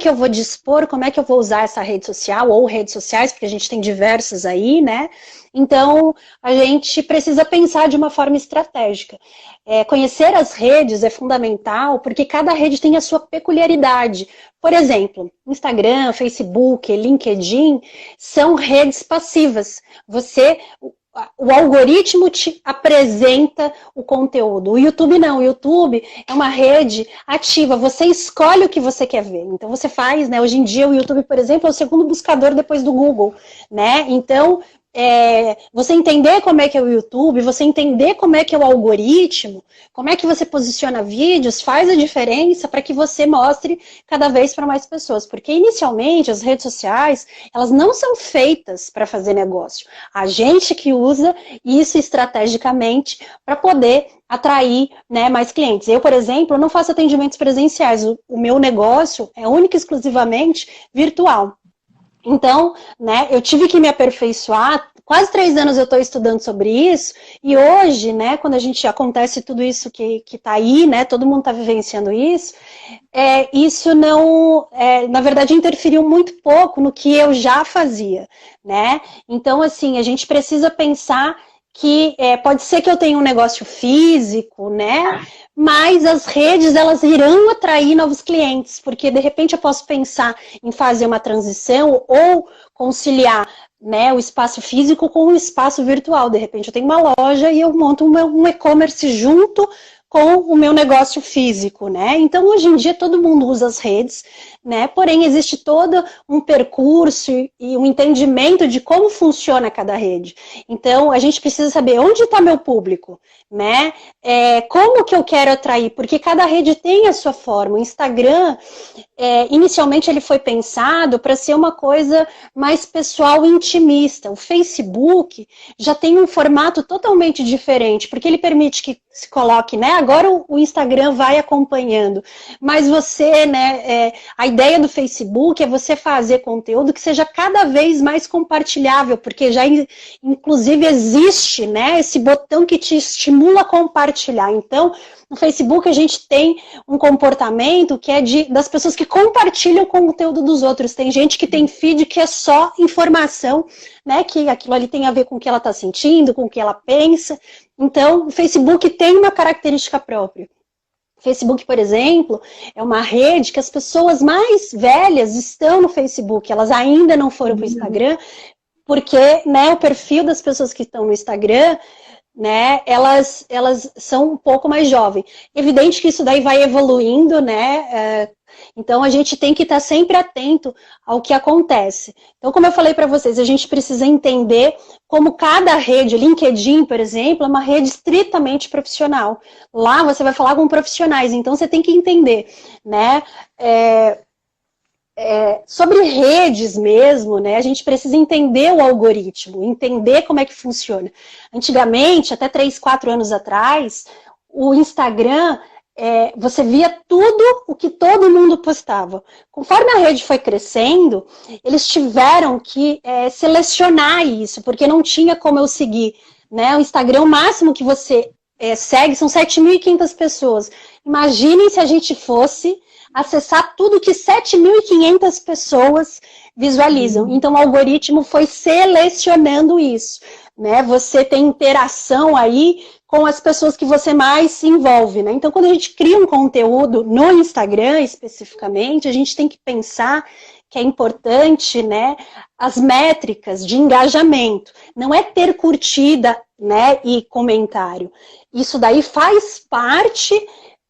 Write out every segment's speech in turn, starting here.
que eu vou dispor, como é que eu vou usar essa rede social ou redes sociais, porque a gente tem diversas aí, né? Então, a gente precisa pensar de uma forma estratégica. Conhecer as redes é fundamental, porque cada rede tem a sua peculiaridade. Por exemplo, Instagram, Facebook, LinkedIn são redes passivas. O algoritmo te apresenta o conteúdo. O YouTube não, o YouTube é uma rede ativa, você escolhe o que você quer ver. Então você faz, né? Hoje em dia o YouTube, por exemplo, é o segundo buscador depois do Google, né? Então, você entender como é que é o YouTube, você entender como é que é o algoritmo, como é que você posiciona vídeos, faz a diferença para que você mostre cada vez para mais pessoas. Porque inicialmente as redes sociais, elas não são feitas para fazer negócio. A gente que usa isso estrategicamente para poder atrair, né, mais clientes. Eu, por exemplo, não faço atendimentos presenciais. O meu negócio é único e exclusivamente virtual. Então, né, eu tive que me aperfeiçoar, quase 3 anos eu estou estudando sobre isso, e hoje, né, quando a gente acontece tudo isso que está aí, né, todo mundo está vivenciando isso, isso não, na verdade, interferiu muito pouco no que eu já fazia, né? Então, assim, a gente precisa pensar que pode ser que eu tenha um negócio físico, né? Mas as redes, elas irão atrair novos clientes, porque de repente eu posso pensar em fazer uma transição ou conciliar, né, o espaço físico com o espaço virtual. De repente eu tenho uma loja e eu monto um e-commerce junto com o meu negócio físico, né? Então, hoje em dia, todo mundo usa as redes, né? Porém, existe todo um percurso e um entendimento de como funciona cada rede. Então, a gente precisa saber onde está meu público, né? Como que eu quero atrair, porque cada rede tem a sua forma. O Instagram, inicialmente, ele foi pensado para ser uma coisa mais pessoal e intimista. O Facebook já tem um formato totalmente diferente, porque ele permite que se coloque, né? Agora o Instagram vai acompanhando, mas você, né? A ideia do Facebook é você fazer conteúdo que seja cada vez mais compartilhável, porque já inclusive existe, né? Esse botão que te estimula a compartilhar. Então, no Facebook a gente tem um comportamento que é das pessoas que compartilham o conteúdo dos outros. Tem gente que tem feed que é só informação, né? Que aquilo ali tem a ver com o que ela está sentindo, com o que ela pensa. Então, o Facebook tem uma característica própria. O Facebook, por exemplo, é uma rede que as pessoas mais velhas estão no Facebook. Elas ainda não foram para o Instagram, porque, né, o perfil das pessoas que estão no Instagram, né, elas são um pouco mais jovens. Evidente que isso daí vai evoluindo, né? Então a gente tem que estar sempre atento ao que acontece. Então, como eu falei para vocês, a gente precisa entender como cada rede, LinkedIn, por exemplo, é uma rede estritamente profissional. Lá você vai falar com profissionais, então você tem que entender, né? Sobre redes mesmo, né, a gente precisa entender o algoritmo, entender como é que funciona. Antigamente, até 3, 4 anos atrás, o Instagram, você via tudo o que todo mundo postava. Conforme a rede foi crescendo, eles tiveram que selecionar isso, porque não tinha como eu seguir, né? O Instagram, o máximo que você segue são 7.500 pessoas. Imaginem se a gente fosse acessar tudo que 7.500 pessoas visualizam. Então, o algoritmo foi selecionando isso, né? Você tem interação aí com as pessoas que você mais se envolve, né? Então, quando a gente cria um conteúdo no Instagram, especificamente, a gente tem que pensar que é importante, né, as métricas de engajamento. Não é ter curtida, né, e comentário. Isso daí faz parte,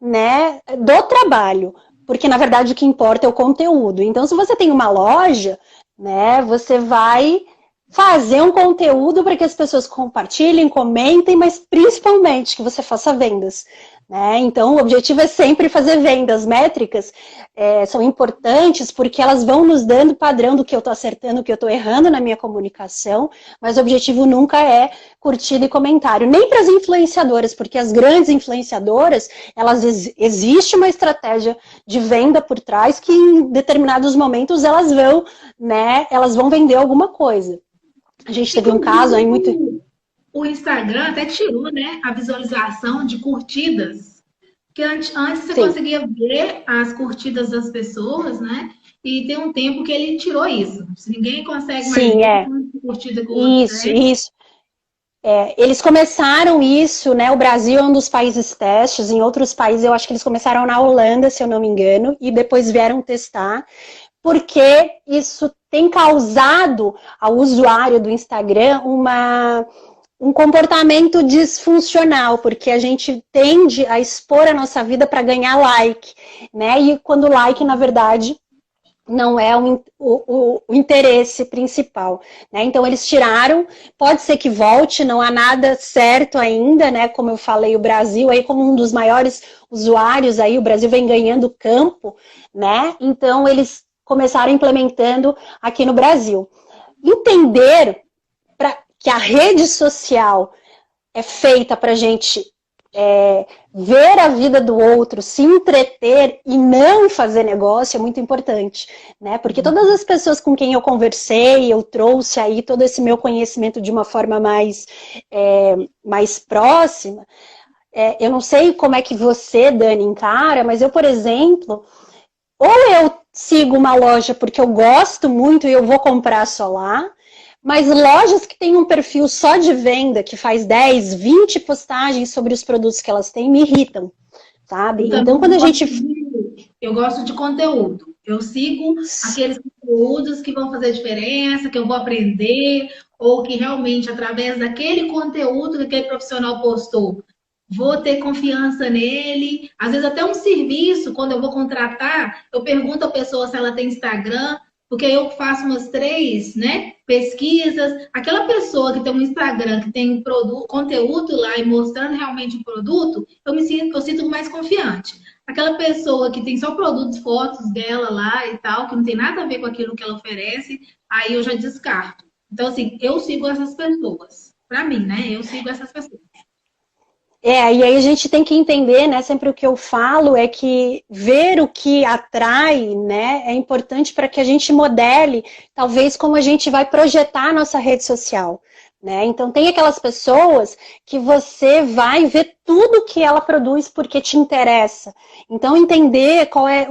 né, do trabalho. Porque, na verdade, o que importa é o conteúdo. Então, se você tem uma loja, né, você vai fazer um conteúdo para que as pessoas compartilhem, comentem, mas principalmente que você faça vendas, né? Então, o objetivo é sempre fazer vendas. Métricas são importantes porque elas vão nos dando padrão do que eu estou acertando, do que eu estou errando na minha comunicação, mas o objetivo nunca é curtida e comentário. Nem para as influenciadoras, porque as grandes influenciadoras, existe uma estratégia de venda por trás que em determinados momentos elas vão vender alguma coisa. A gente teve um caso aí muito... O Instagram até tirou, né, a visualização de curtidas. Porque antes você conseguia ver as curtidas das pessoas, né? e tem um tempo que ele tirou isso. Se ninguém consegue mais Sim, é. curtida com o outro, Isso, isso. Eles começaram isso, né? O Brasil é um dos países testes, em outros países eu acho que eles começaram na Holanda, se eu não me engano, e depois vieram testar, porque isso tem causado ao usuário do Instagram um comportamento disfuncional, porque a gente tende a expor a nossa vida para ganhar like, né? E quando o like, na verdade, não é o interesse principal, né? Então eles tiraram, pode ser que volte, não há nada certo ainda, né? Como eu falei, o Brasil aí como um dos maiores usuários aí, o Brasil vem ganhando campo, né? Então eles começaram implementando aqui no Brasil. Entender que a rede social é feita para a gente ver a vida do outro, se entreter e não fazer negócio é muito importante, né? Porque todas as pessoas com quem eu conversei, eu trouxe aí todo esse meu conhecimento de uma forma mais próxima. Eu não sei como é que você, Dani, encara, mas eu, por exemplo, ou eu sigo uma loja porque eu gosto muito e eu vou comprar só lá, mas lojas que têm um perfil só de venda, que faz 10, 20 postagens sobre os produtos que elas têm, me irritam, sabe? Então, quando a gente... Eu gosto de conteúdo. Eu sigo aqueles conteúdos que vão fazer diferença, que eu vou aprender, ou que realmente, através daquele conteúdo que aquele profissional postou, vou ter confiança nele. Às vezes até um serviço, quando eu vou contratar, eu pergunto à pessoa se ela tem Instagram, porque eu faço umas 3, né, pesquisas. Aquela pessoa que tem um Instagram, que tem conteúdo lá e mostrando realmente o produto, eu sinto mais confiante. Aquela pessoa que tem só produtos, fotos dela lá e tal, que não tem nada a ver com aquilo que ela oferece, aí eu já descarto. Então, assim, eu sigo essas pessoas. Para mim, né? Eu sigo essas pessoas. E aí a gente tem que entender, né, sempre o que eu falo é que ver o que atrai, né, é importante para que a gente modele, talvez, como a gente vai projetar a nossa rede social, né? Então tem aquelas pessoas que você vai ver tudo que ela produz porque te interessa. Então entender qual é,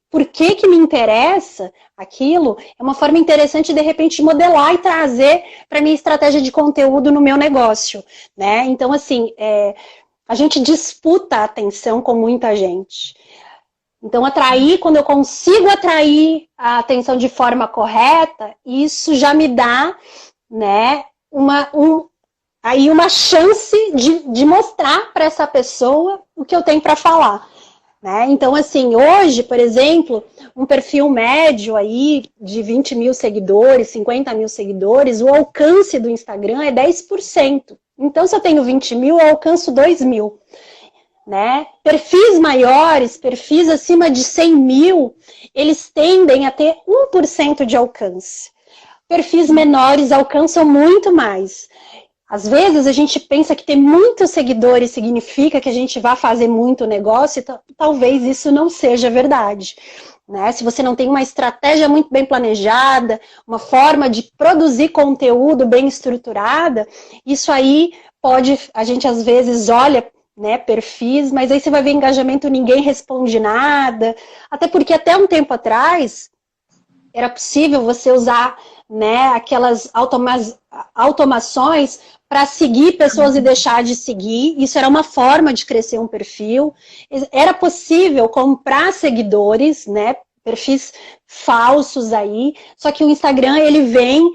por que me interessa aquilo, é uma forma interessante de repente modelar e trazer para minha estratégia de conteúdo no meu negócio, né? Então assim, a gente disputa a atenção com muita gente. Então quando eu consigo atrair a atenção de forma correta, isso já me dá, né, uma chance de mostrar para essa pessoa o que eu tenho para falar. Né? Então, assim, hoje, por exemplo, um perfil médio aí de 20 mil seguidores, 50 mil seguidores, o alcance do Instagram é 10%. Então, se eu tenho 20 mil, eu alcanço 2 mil. Né? Perfis maiores, perfis acima de 100 mil, eles tendem a ter 1% de alcance. Perfis menores alcançam muito mais. Às vezes a gente pensa que ter muitos seguidores significa que a gente vai fazer muito negócio, e talvez isso não seja verdade. Né? Se você não tem uma estratégia muito bem planejada, uma forma de produzir conteúdo bem estruturada, isso aí a gente às vezes olha, né, perfis, mas aí você vai ver engajamento, ninguém responde nada, até porque até um tempo atrás era possível você usar, né, aquelas automações para seguir pessoas e deixar de seguir. Isso era uma forma de crescer um perfil. Era possível comprar seguidores, né, perfis falsos aí, só que o Instagram, ele vem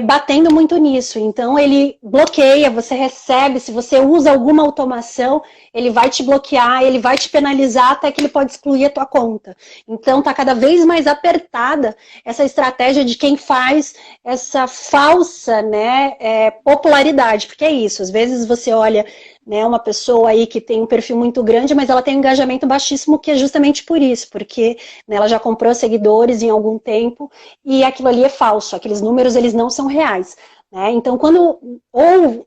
batendo muito nisso. Então, ele bloqueia, você recebe, se você usa alguma automação, ele vai te bloquear, ele vai te penalizar até que ele pode excluir a tua conta. Então, está cada vez mais apertada essa estratégia de quem faz essa falsa, né, popularidade. Porque é isso, às vezes você olha, né, uma pessoa aí que tem um perfil muito grande, mas ela tem um engajamento baixíssimo, que é justamente por isso, porque, né, ela já comprou seguidores em algum tempo e aquilo ali é falso, aqueles números eles não são reais. Né? Então,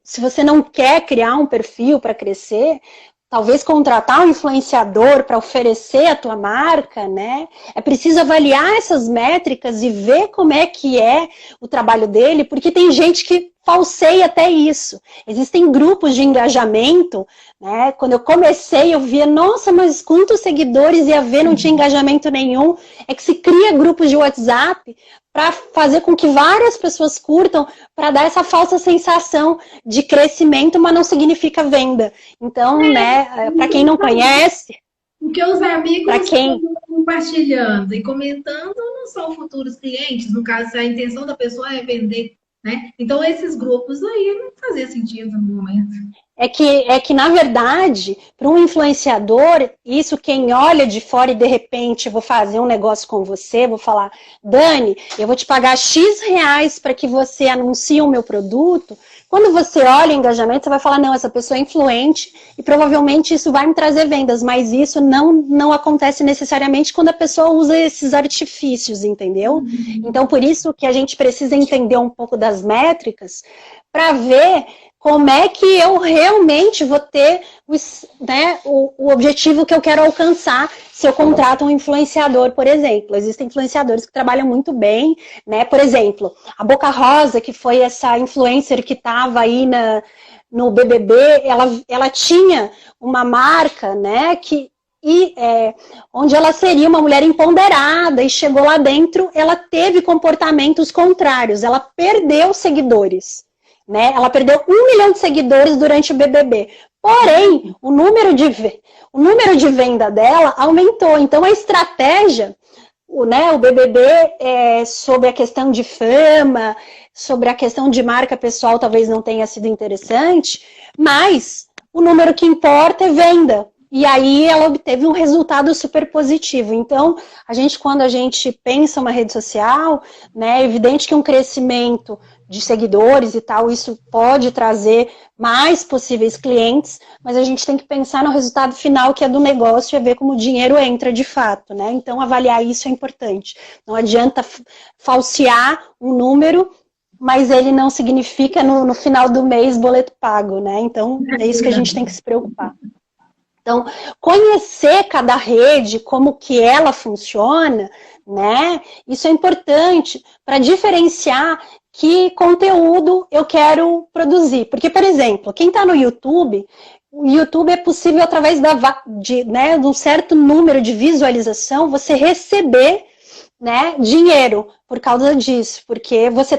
se você não quer criar um perfil para crescer, talvez contratar um influenciador para oferecer a tua marca, né? É preciso avaliar essas métricas e ver como é que é o trabalho dele, porque tem gente que falsei até isso. Existem grupos de engajamento, né? Quando eu comecei, eu via, nossa, mas quantos seguidores ia ver, não tinha engajamento nenhum. É que se cria grupos de WhatsApp para fazer com que várias pessoas curtam, para dar essa falsa sensação de crescimento, mas não significa venda. Então, né, para quem não conhece... Porque os amigos para quem compartilhando e comentando não são futuros clientes, no caso, se a intenção da pessoa é vender, né? Então, esses grupos aí não fazia sentido no momento. É que, na verdade, para um influenciador, isso quem olha de fora e de repente eu vou fazer um negócio com você, vou falar, Dani, eu vou te pagar X reais para que você anuncie o meu produto. Quando você olha o engajamento, você vai falar, não, essa pessoa é influente e provavelmente isso vai me trazer vendas, mas isso não acontece necessariamente quando a pessoa usa esses artifícios, entendeu? Então, por isso que a gente precisa entender um pouco das métricas para ver como é que eu realmente vou ter né, o objetivo que eu quero alcançar se eu contrato um influenciador, por exemplo. Existem influenciadores que trabalham muito bem, né? Por exemplo, a Boca Rosa, que foi essa influencer que estava aí no BBB, ela tinha uma marca, né, onde ela seria uma mulher empoderada e chegou lá dentro, ela teve comportamentos contrários, ela perdeu seguidores. Né? Ela perdeu 1 milhão de seguidores durante o BBB. Porém, o número de venda dela aumentou. Então, a estratégia, né, o BBB, sobre a questão de fama, sobre a questão de marca pessoal, talvez não tenha sido interessante, mas o número que importa é venda. E aí ela obteve um resultado super positivo. Então, quando a gente pensa uma rede social, né, é evidente que um crescimento de seguidores e tal, isso pode trazer mais possíveis clientes, mas a gente tem que pensar no resultado final, que é do negócio, e ver como o dinheiro entra de fato, né? Então, avaliar isso é importante. Não adianta falsear um número, mas ele não significa no final do mês boleto pago, né? Então, é isso que a gente tem que se preocupar. Então, conhecer cada rede, como que ela funciona, né? Isso é importante para diferenciar que conteúdo eu quero produzir. Porque, por exemplo, quem está no YouTube, o YouTube é possível através de um certo número de visualização, você receber, né, dinheiro por causa disso, porque você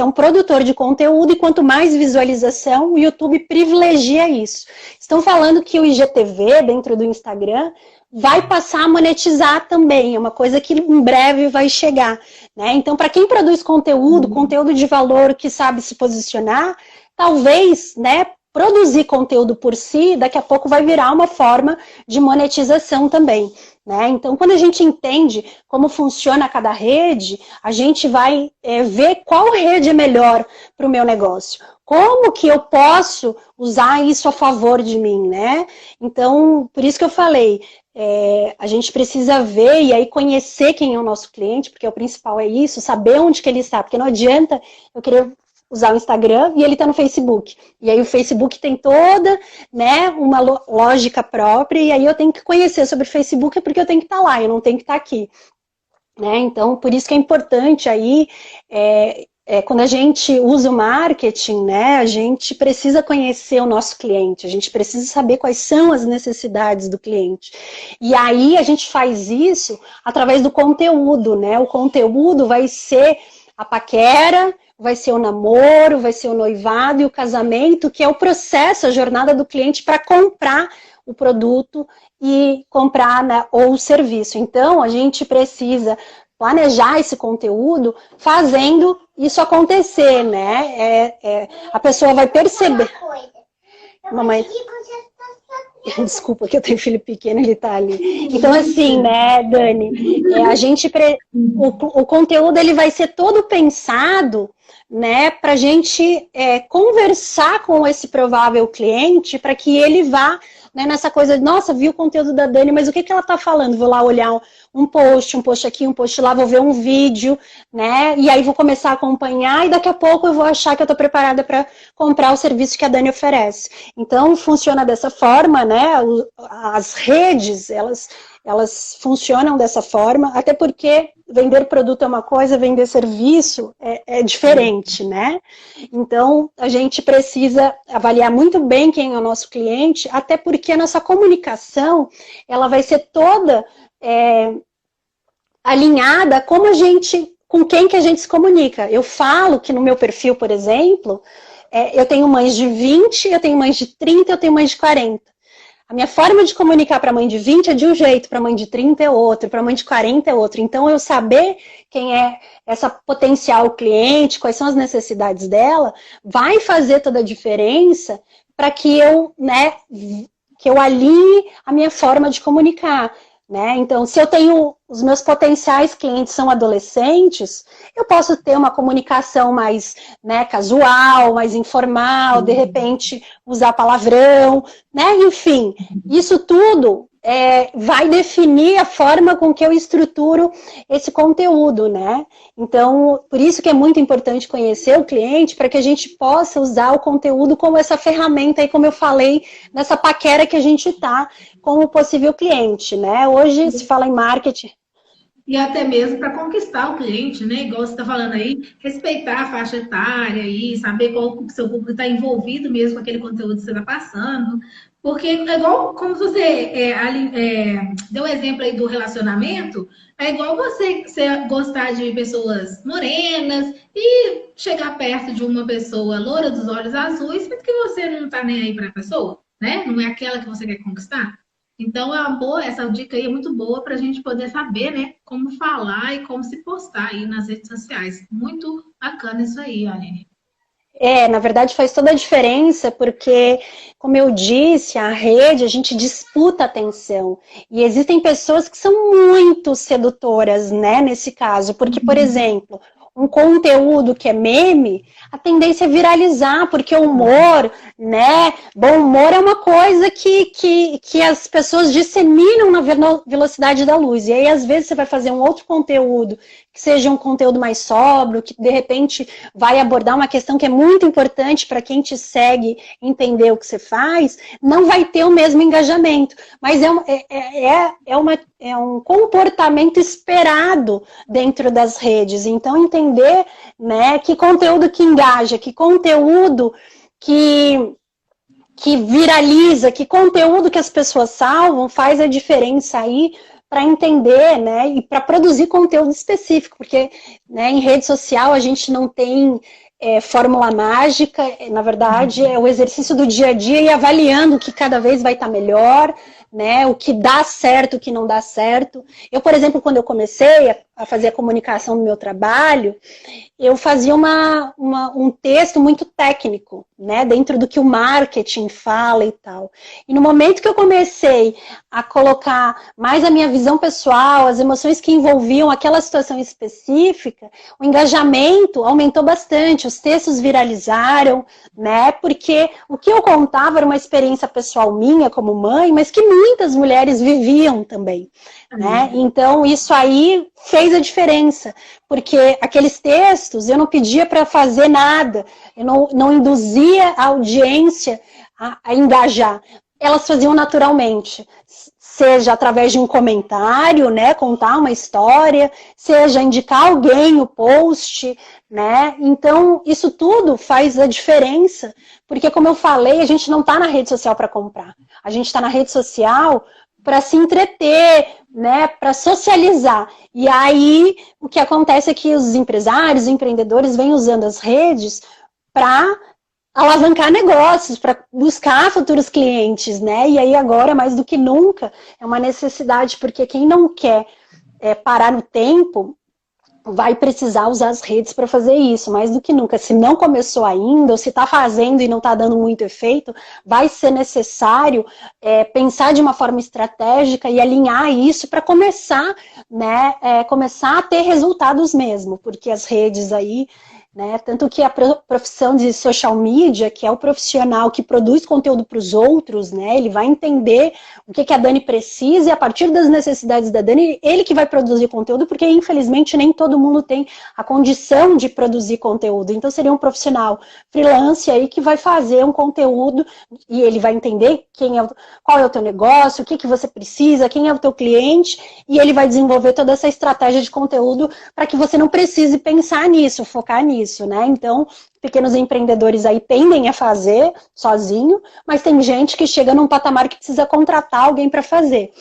é um produtor de conteúdo e quanto mais visualização, o YouTube privilegia isso. Estão falando que o IGTV, dentro do Instagram, vai passar a monetizar também, é uma coisa que em breve vai chegar, né? Então, para quem produz conteúdo de valor, que sabe se posicionar, talvez, né, produzir conteúdo por si, daqui a pouco vai virar uma forma de monetização também. Né? Então, quando a gente entende como funciona cada rede, a gente vai ver qual rede é melhor para o meu negócio. Como que eu posso usar isso a favor de mim, né? Então, por isso que eu falei, a gente precisa ver e aí conhecer quem é o nosso cliente, porque o principal é isso, saber onde que ele está, porque não adianta eu querer usar o Instagram e ele está no Facebook. E aí o Facebook tem toda, né, uma lógica própria, e aí eu tenho que conhecer sobre o Facebook porque eu tenho que estar lá, eu não tenho que estar aqui. Né? Então, por isso que é importante aí, quando a gente usa o marketing, né, a gente precisa conhecer o nosso cliente, a gente precisa saber quais são as necessidades do cliente. E aí a gente faz isso através do conteúdo, né? O conteúdo vai ser a paquera, vai ser o namoro, vai ser o noivado e o casamento, que é o processo, a jornada do cliente para comprar o produto e comprar, né, ou o serviço. Então, a gente precisa planejar esse conteúdo fazendo isso acontecer, né? A pessoa vai perceber... Mamãe... Desculpa que eu tenho filho pequeno, ele tá ali. Então, assim, né, Dani, o conteúdo ele vai ser todo pensado, né, para a gente conversar com esse provável cliente, para que ele vá, né, nessa coisa de, nossa, vi o conteúdo da Dani, mas o que ela tá falando? Vou lá olhar um post aqui, um post lá, vou ver um vídeo, né, e aí vou começar a acompanhar, e daqui a pouco eu vou achar que eu tô preparada para comprar o serviço que a Dani oferece. Então, funciona dessa forma, né, as redes, elas funcionam dessa forma, até porque vender produto é uma coisa, vender serviço é diferente, né? Então, a gente precisa avaliar muito bem quem é o nosso cliente, até porque a nossa comunicação, ela vai ser toda alinhada com quem que a gente se comunica. Eu falo que no meu perfil, por exemplo, eu tenho mães de 20, eu tenho mães de 30, eu tenho mães de 40. A minha forma de comunicar para a mãe de 20 é de um jeito, para a mãe de 30 é outro, para a mãe de 40 é outro. Então, eu saber quem é essa potencial cliente, quais são as necessidades dela, vai fazer toda a diferença para que eu alinhe a minha forma de comunicar. Né? Então, se eu tenho, os meus potenciais clientes são adolescentes, eu posso ter uma comunicação mais casual, mais informal, de repente usar palavrão, né? Enfim, isso tudo vai definir a forma com que eu estruturo esse conteúdo, né? Então, por isso que é muito importante conhecer o cliente, para que a gente possa usar o conteúdo como essa ferramenta, aí, como eu falei, nessa paquera que a gente está com o possível cliente, né? Hoje se fala em marketing. E até mesmo para conquistar o cliente, né? Igual você está falando aí, respeitar a faixa etária e saber qual o seu público está envolvido mesmo com aquele conteúdo que você está passando. Porque é igual, como você deu o exemplo aí do relacionamento, é igual você gostar de pessoas morenas e chegar perto de uma pessoa loura dos olhos azuis, mas que você não está nem aí para a pessoa, né? Não é aquela que você quer conquistar. Então, essa dica aí é muito boa para a gente poder saber, né, como falar e como se postar aí nas redes sociais. Muito bacana isso aí, Aline. Na verdade faz toda a diferença, porque, como eu disse, a rede, a gente disputa atenção. E existem pessoas que são muito sedutoras, né, nesse caso. Porque, por exemplo, um conteúdo que é meme, a tendência é viralizar, porque o humor, né? Bom humor é uma coisa que as pessoas disseminam na velocidade da luz. E aí, às vezes, você vai fazer um outro conteúdo, que seja um conteúdo mais sóbrio, que de repente vai abordar uma questão que é muito importante para quem te segue entender o que você faz, não vai ter o mesmo engajamento. Mas é um comportamento esperado dentro das redes. Então, entender, né, que conteúdo que engaja, que conteúdo que viraliza, que conteúdo que as pessoas salvam faz a diferença aí para entender, né, e para produzir conteúdo específico, porque, né, em rede social a gente não tem fórmula mágica, na verdade é o exercício do dia a dia e avaliando o que cada vez vai estar melhor, né, o que dá certo, o que não dá certo. Eu, por exemplo, quando eu comecei a fazer a comunicação no meu trabalho, eu fazia um texto muito técnico, né, dentro do que o marketing fala e tal. E no momento que eu comecei a colocar mais a minha visão pessoal, as emoções que envolviam aquela situação específica, o engajamento aumentou bastante, os textos viralizaram, né, porque o que eu contava era uma experiência pessoal minha como mãe, mas que muitas mulheres viviam também, né? Então isso aí fez a diferença, porque aqueles textos eu não pedia para fazer nada, eu não induzia a audiência a engajar, elas faziam naturalmente, seja através de um comentário, né, contar uma história, seja indicar alguém o post, né? Então isso tudo faz a diferença, porque como eu falei, a gente não está na rede social para comprar, a gente está na rede social para se entreter, né, para socializar. E aí, o que acontece é que os empresários, os empreendedores vêm usando as redes para alavancar negócios, para buscar futuros clientes, né? E aí agora, mais do que nunca, é uma necessidade, porque quem não quer parar no tempo vai precisar usar as redes para fazer isso, mais do que nunca. Se não começou ainda, ou se está fazendo e não está dando muito efeito, vai ser necessário pensar de uma forma estratégica e alinhar isso para começar, né, começar a ter resultados mesmo, porque as redes aí, né? Tanto que a profissão de social media, que é o profissional que produz conteúdo para os outros, né? Ele vai entender o que a Dani precisa e a partir das necessidades da Dani, ele que vai produzir conteúdo, porque infelizmente nem todo mundo tem a condição de produzir conteúdo. Então seria um profissional freelance aí que vai fazer um conteúdo e ele vai entender qual é o teu negócio, o que você precisa, quem é o teu cliente, e ele vai desenvolver toda essa estratégia de conteúdo para que você não precise pensar nisso, focar nisso. Né? Então, pequenos empreendedores aí tendem a fazer sozinho, mas tem gente que chega num patamar que precisa contratar alguém para fazer.